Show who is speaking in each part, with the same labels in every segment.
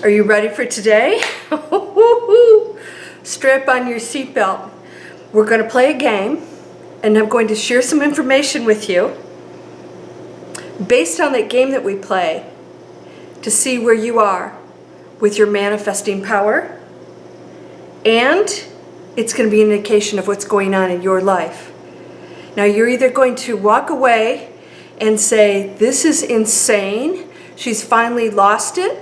Speaker 1: Are you ready for today? Strap on your seatbelt. We're going to play a game, and I'm going to share some information with you based on that game that we play to see where you are with your manifesting power, and it's going to be an indication of what's going on in your life. Now, you're either going to walk away and say, this is insane, she's finally lost it,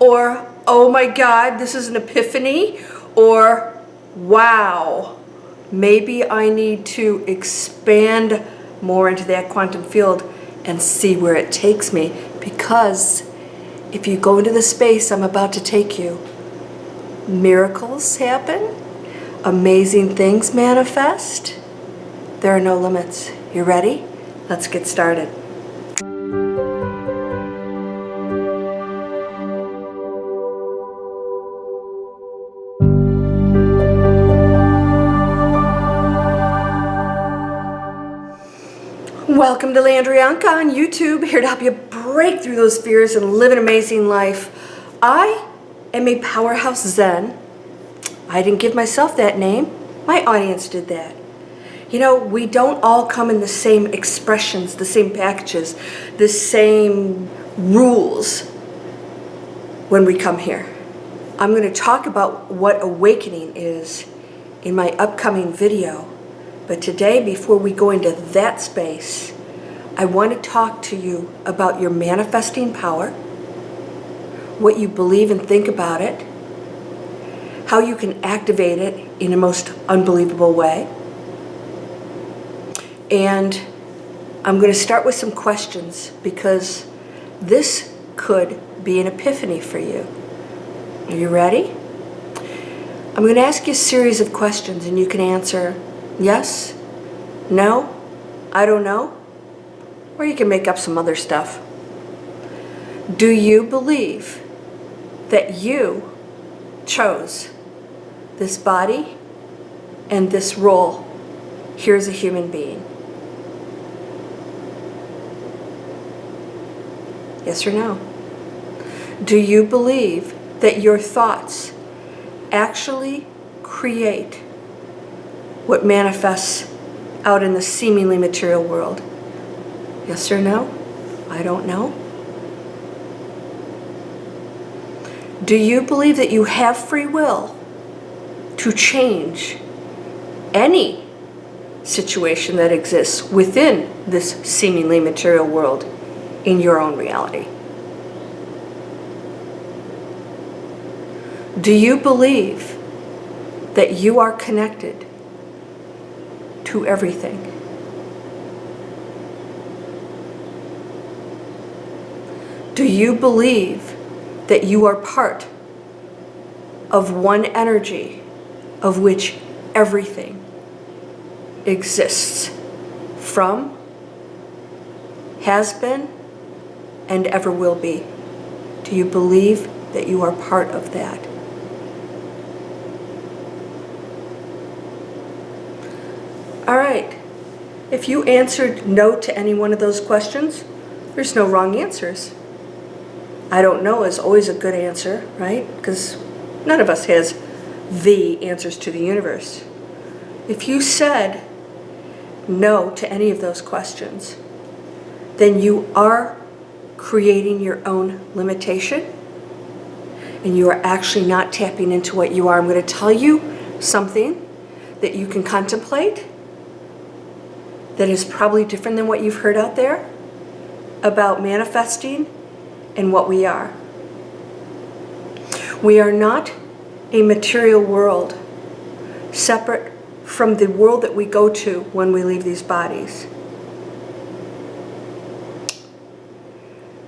Speaker 1: or, oh my God, this is an epiphany, or, wow, maybe I need to expand more into that quantum field and see where it takes me, because if you go into the space I'm about to take you, miracles happen, amazing things manifest, there are no limits. You ready? Let's get started. Welcome to Landria Onkka on YouTube, here to help you break through those fears and live an amazing life. I am a powerhouse Zen. I didn't give myself that name. My audience did that. You know, we don't all come in the same expressions, the same packages, the same rules when we come here. I'm going to talk about what awakening is in my upcoming video. But today, before we go into that space, I want to talk to you about your manifesting power, what you believe and think about it, how you can activate it in a most unbelievable way. And I'm going to start with some questions because this could be an epiphany for you. Are you ready? I'm going to ask you a series of questions and you can answer yes, no, I don't know, or you can make up some other stuff. Do you believe that you chose this body and this role here as a human being? Yes or no? Do you believe that your thoughts actually create what manifests out in the seemingly material world? Yes or no? I don't know. Do you believe that you have free will to change any situation that exists within this seemingly material world in your own reality? Do you believe that you are connected to everything? Do you believe that you are part of one energy of which everything exists from, has been, and ever will be? Do you believe that you are part of that? All right, if you answered no to any one of those questions, there's no wrong answers. I don't know is always a good answer, right? Because none of us has the answers to the universe. If you said no to any of those questions, then you are creating your own limitation, and you are actually not tapping into what you are. I'm going to tell you something that you can contemplate that is probably different than what you've heard out there about manifesting and what we are. We are not a material world separate from the world that we go to when we leave these bodies.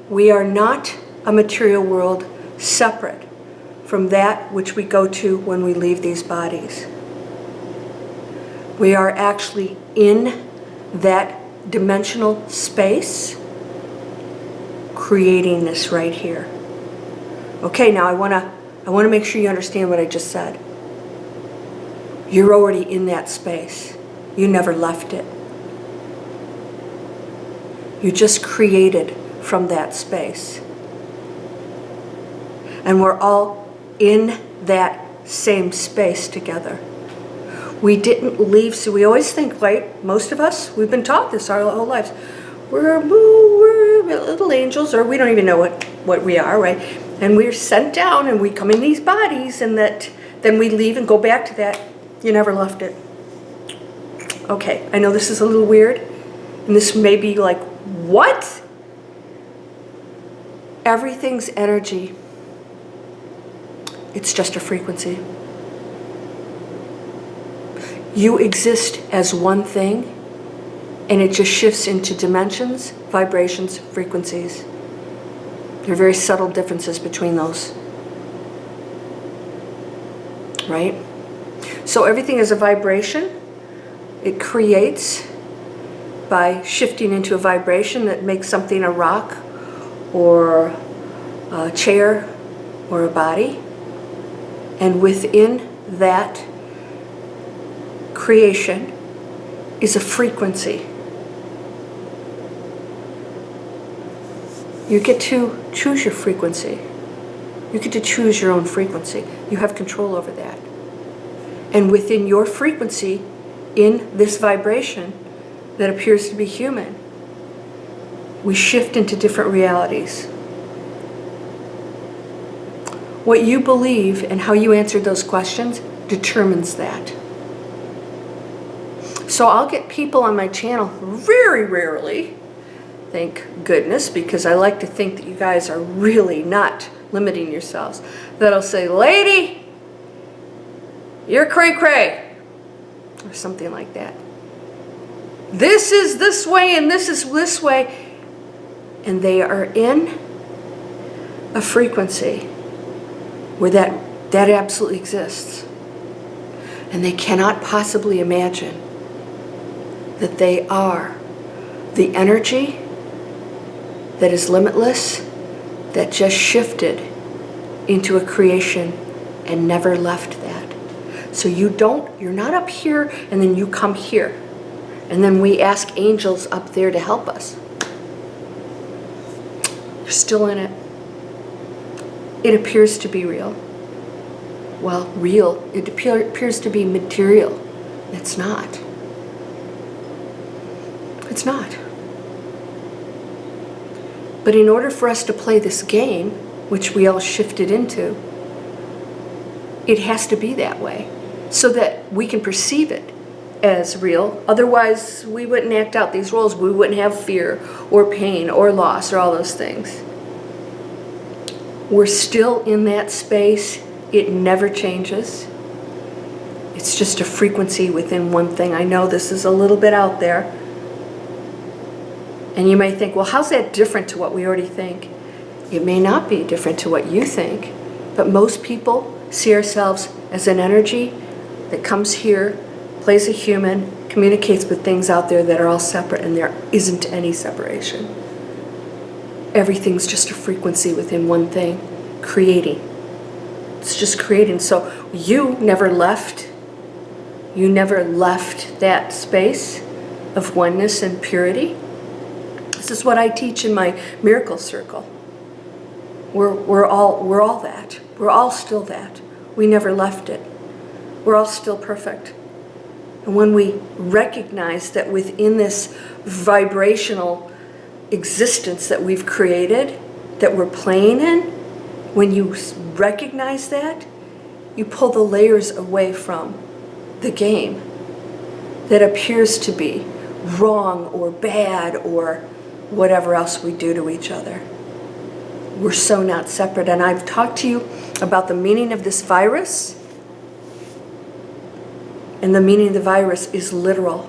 Speaker 1: We are not a material world separate from that which we go to when we leave these bodies. We are actually in that dimensional space creating this right here. Okay, now I want to make sure you understand what I just said. You're already in that space. You never left it. You just created from that space. And we're all in that same space together. We didn't leave, so we always think, right, most of us, we've been taught this our whole lives. We're little angels, or we don't even know what we are, right? And we're sent down and we come in these bodies, and then we leave and go back to that. You never left it. Okay, I know this is a little weird, and this may be like, what? Everything's energy. It's just a frequency. You exist as one thing, and it just shifts into dimensions, vibrations, frequencies. There are very subtle differences between those. Right? So everything is a vibration. It creates by shifting into a vibration that makes something a rock or a chair or a body. And within that creation is a frequency. You get to choose your frequency. You get to choose your own frequency. You have control over that. And within your frequency, in this vibration that appears to be human, we shift into different realities. What you believe and how you answer those questions determines that. So I'll get people on my channel very rarely, thank goodness, because I like to think that you guys are really not limiting yourselves, that'll say, lady, you're cray-cray, or something like that. This is this way and this is this way. And they are in a frequency where that absolutely exists. And they cannot possibly imagine that they are the energy that is limitless, that just shifted into a creation and never left that. So you're not up here and then you come here. And then we ask angels up there to help us. You're still in it. It appears to be real. Well, real, it appears to be material. It's not. It's not. But in order for us to play this game, which we all shifted into, it has to be that way so that we can perceive it as real. Otherwise, we wouldn't act out these roles. We wouldn't have fear or pain or loss or all those things. We're still in that space. It never changes. It's just a frequency within one thing. I know this is a little bit out there. And you may think, well, how's that different to what we already think? It may not be different to what you think, but most people see ourselves as an energy that comes here, plays a human, communicates with things out there that are all separate, and there isn't any separation. Everything's just a frequency within one thing, creating. It's just creating. So you never left. You never left that space of oneness and purity. This is what I teach in my miracle circle. We're all that. We're all still that. We never left it. We're all still perfect. And when we recognize that within this vibrational existence that we've created, that we're playing in, when you recognize that, you pull the layers away from the game that appears to be wrong or bad or whatever else we do to each other. We're so not separate. And I've talked to you about the meaning of this virus. And the meaning of the virus is literal.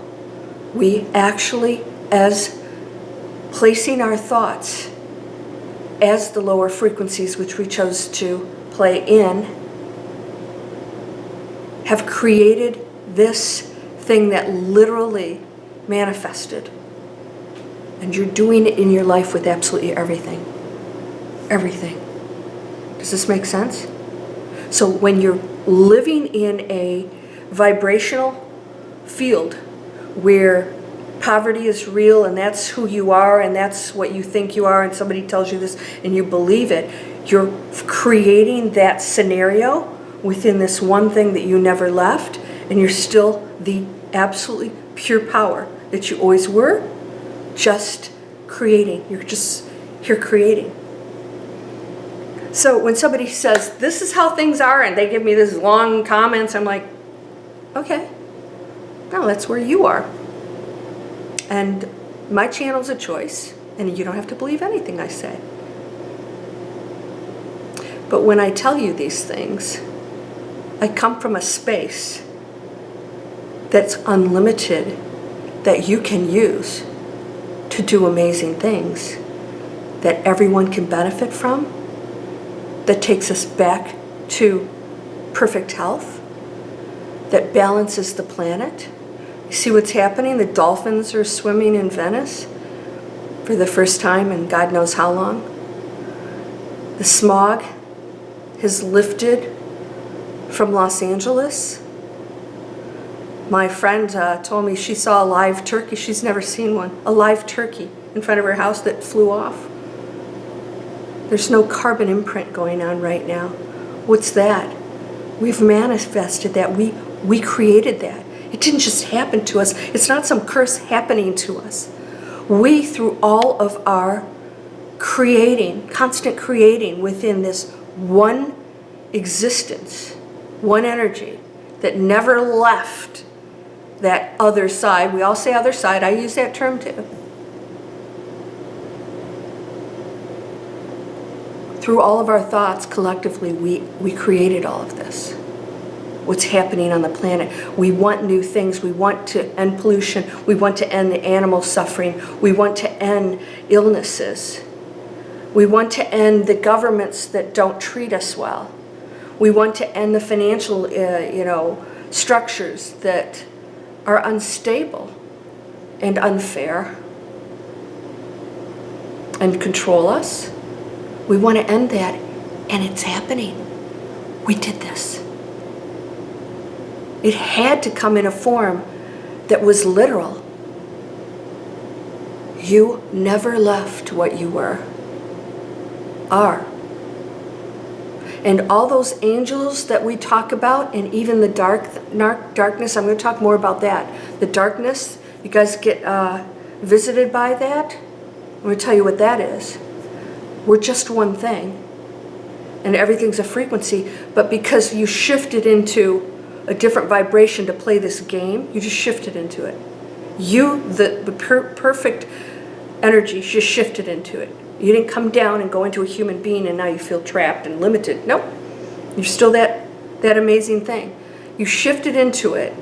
Speaker 1: We actually, as placing our thoughts as the lower frequencies which we chose to play in, have created this thing that literally manifested. And you're doing it in your life with absolutely everything. Everything. Does this make sense? So when you're living in a vibrational field where poverty is real and that's who you are and that's what you think you are and somebody tells you this and you believe it, You're creating that scenario within this one thing that you never left, and you're still the absolutely pure power that you always were, just creating. You're just here creating. So when somebody says, this is how things are, and they give me this long comments, I'm like, okay, no, that's where you are. And my channel's a choice, and you don't have to believe anything I say. But when I tell you these things, I come from a space that's unlimited, that you can use to do amazing things, that everyone can benefit from, that takes us back to perfect health, that balances the planet. You see what's happening? The dolphins are swimming in Venice for the first time in God knows how long. The smog has lifted from Los Angeles. My friend told me she saw a live turkey. She's never seen one. A live turkey in front of her house that flew off. There's no carbon imprint going on right now. What's that? We've manifested that. We created that. It didn't just happen to us. It's not some curse happening to us. We, through all of our creating, constant creating within this one existence, one energy that never left that other side. We all say other side. I use that term too. Through all of our thoughts, collectively, we created all of this. What's happening on the planet. We want new things. We want to end pollution. We want to end the animal suffering. We want to end illnesses. We want to end the governments that don't treat us well. We want to end the financial, structures that are unstable and unfair and control us. We want to end that, and it's happening. We did this. It had to come in a form that was literal. You never left what you are. And all those angels that we talk about, and even the darkness, I'm going to talk more about that. The darkness, you guys get visited by that? I'm going to tell you what that is. We're just one thing, and everything's a frequency, but because you shifted into a different vibration to play this game, you just shifted into it. You, the perfect energy, just shifted into it. You didn't come down and go into a human being and now you feel trapped and limited. Nope. You're still that amazing thing. You shifted into it.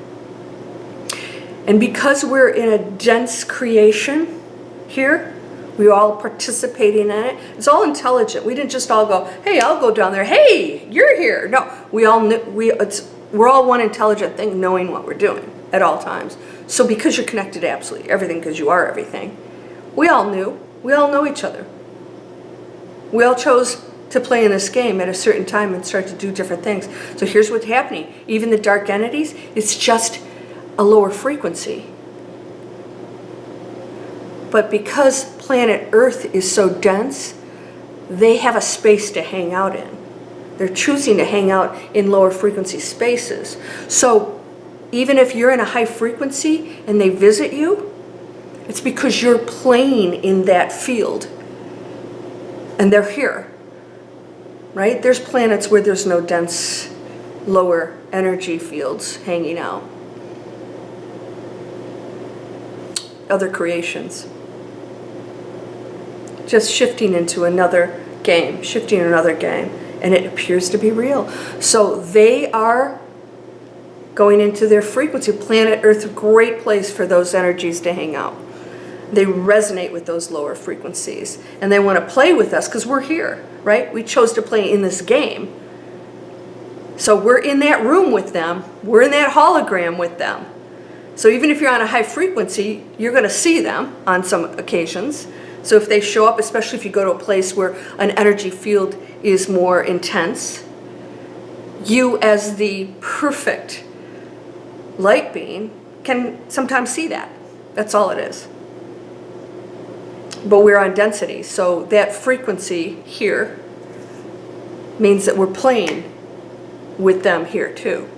Speaker 1: And because we're in a dense creation here, we're all participating in it. It's all intelligent. We didn't just all go, hey, I'll go down there. Hey, you're here. No, we all knew, we're all one intelligent thing knowing what we're doing at all times. So because you're connected to absolutely everything, because you are everything, we all knew. We all know each other. We all chose to play in this game at a certain time and start to do different things. So here's what's happening. Even the dark entities, it's just a lower frequency. But because planet Earth is so dense, they have a space to hang out in. They're choosing to hang out in lower frequency spaces. So even if you're in a high frequency and they visit you, it's because you're playing in that field. And they're here, right? There's planets where there's no dense, lower energy fields hanging out. Other creations. Just shifting into another game, and it appears to be real. So they are going into their frequency. Planet Earth, a great place for those energies to hang out. They resonate with those lower frequencies, and they want to play with us because we're here, right? We chose to play in this game. So we're in that room with them. We're in that hologram with them. So even if you're on a high frequency, you're going to see them on some occasions. So if they show up, especially if you go to a place where an energy field is more intense, you as the perfect light being can sometimes see that. That's all it is. But we're on density, so that frequency here means that we're playing with them here too.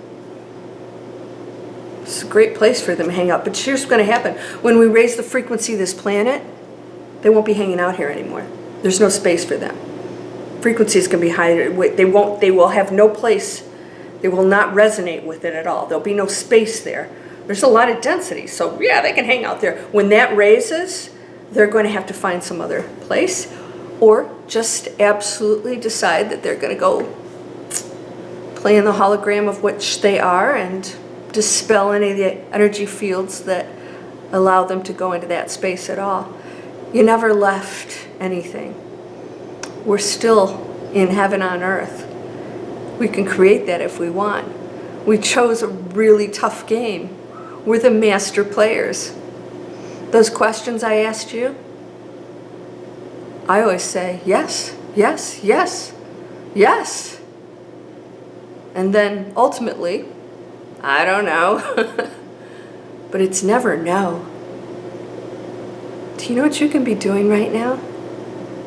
Speaker 1: It's a great place for them to hang out. But here's what's going to happen. When we raise the frequency of this planet, they won't be hanging out here anymore. There's no space for them. Frequency is going to be higher. They will have no place. They will not resonate with it at all. There'll be no space there. There's a lot of density. So yeah, they can hang out there. When that raises, they're going to have to find some other place, or just absolutely decide that they're going to go play in the hologram of which they are and dispel any of the energy fields that allow them to go into that space at all. You never left anything. We're still in heaven on earth. We can create that if we want. We chose a really tough game. We're the master players. Those questions I asked you, I always say yes, yes, yes, yes. And then ultimately, I don't know. But it's never no. Do you know what you can be doing right now?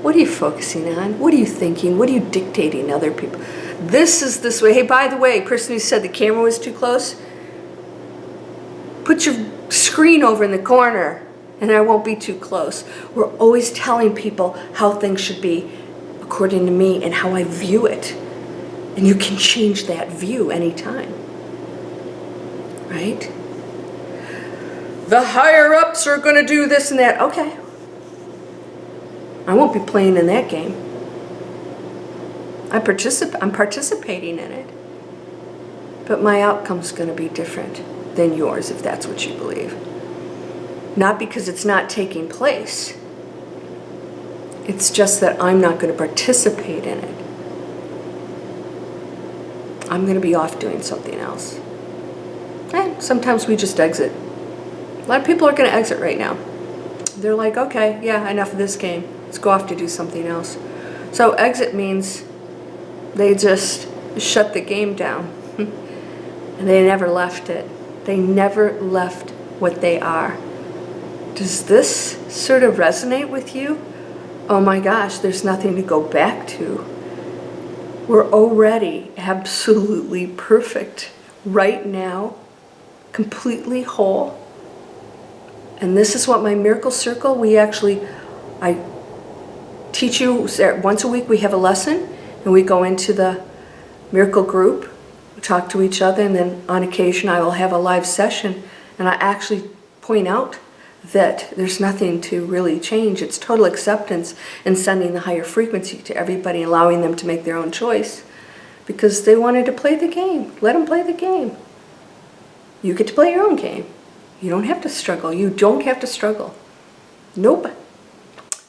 Speaker 1: What are you focusing on? What are you thinking? What are you dictating to other people? This is this way. Hey, by the way, person who said the camera was too close, put your screen over in the corner and I won't be too close. We're always telling people how things should be according to me and how I view it. And you can change that view anytime. Right? The higher ups are going to do this and that. Okay. I won't be playing in that game. I'm participating in it. But my outcome's going to be different than yours if that's what you believe. Not because it's not taking place. It's just that I'm not going to participate in it. I'm going to be off doing something else. And sometimes we just exit. A lot of people are going to exit right now. They're like, okay, yeah, enough of this game. Let's go off to do something else. So exit means they just shut the game down. And they never left it. They never left what they are. Does this sort of resonate with you? Oh my gosh, there's nothing to go back to. We're already absolutely perfect right now, completely whole. And this is what my miracle circle, I teach you once a week. We have a lesson and we go into the miracle group, we talk to each other, and then on occasion I will have a live session and I actually point out that there's nothing to really change. It's total acceptance and sending the higher frequency to everybody, allowing them to make their own choice because they wanted to play the game. Let them play the game. You get to play your own game. You don't have to struggle. You don't have to struggle. Nope.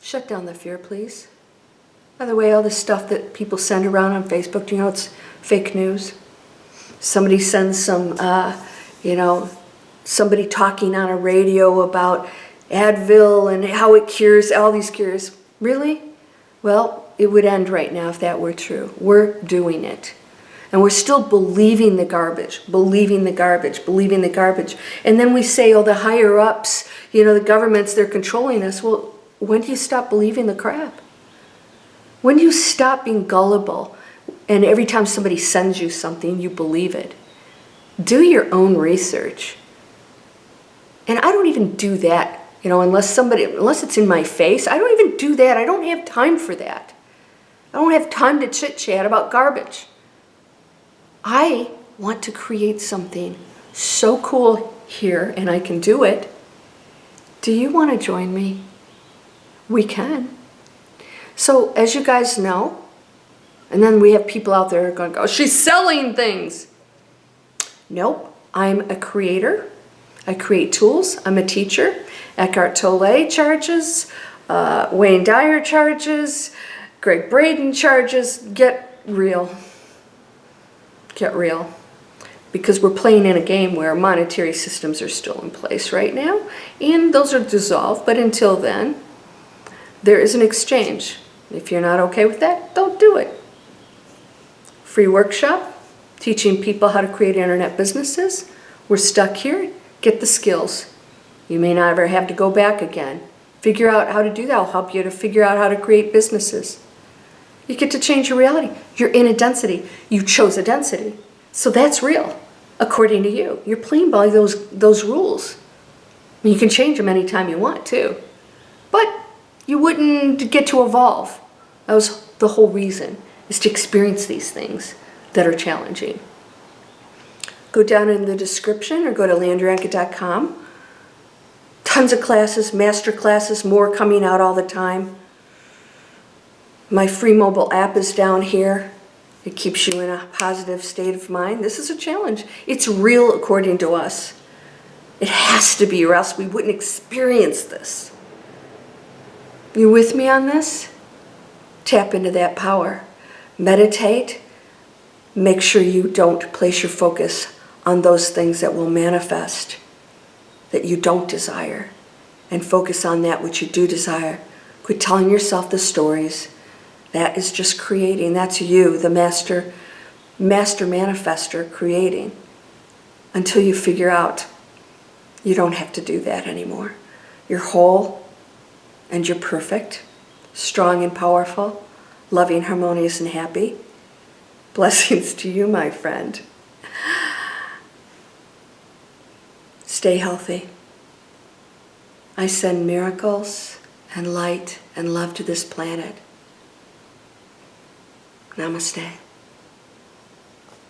Speaker 1: Shut down the fear, please. By the way, all this stuff that people send around on Facebook, do you know it's fake news? Somebody sends some, somebody talking on a radio about Advil and how it cures, all these cures. Really? Well, it would end right now if that were true. We're doing it. And we're still believing the garbage, believing the garbage, believing the garbage. And then we say, oh, the higher ups, the governments, they're controlling us. Well, when do you stop believing the crap? When do you stop being gullible? And every time somebody sends you something, you believe it. Do your own research. And I don't even do that, unless it's in my face. I don't even do that. I don't have time for that. I don't have time to chit-chat about garbage. I want to create something so cool here, and I can do it. Do you want to join me? We can. So, as you guys know, and then we have people out there going, oh, she's selling things. Nope, I'm a creator. I create tools. I'm a teacher. Eckhart Tolle charges. Wayne Dyer charges. Greg Braden charges. Get real. Get real. Because we're playing in a game where monetary systems are still in place right now. And those are dissolved. But until then, there is an exchange. If you're not okay with that, don't do it. Free workshop. Teaching people how to create internet businesses. We're stuck here. Get the skills. You may not ever have to go back again. Figure out how to do that. I'll help you to figure out how to create businesses. You get to change your reality. You're in a density. You chose a density. So that's real, according to you. You're playing by those rules. You can change them anytime you want, too. But you wouldn't get to evolve. That was the whole reason, is to experience these things that are challenging. Go down in the description or go to landriaonkka.com. Tons of classes, master classes, more coming out all the time. My free mobile app is down here. It keeps you in a positive state of mind. This is a challenge. It's real according to us. It has to be, or else we wouldn't experience this. You with me on this? Tap into that power. Meditate. Make sure you don't place your focus on those things that will manifest, that you don't desire, and focus on that which you do desire. Quit telling yourself the stories. That is just creating. That's you, the master manifester, creating. Until you figure out you don't have to do that anymore. You're whole and you're perfect, strong and powerful, loving, harmonious, and happy. Blessings to you, my friend. Stay healthy. I send miracles and light and love to this planet. Namaste.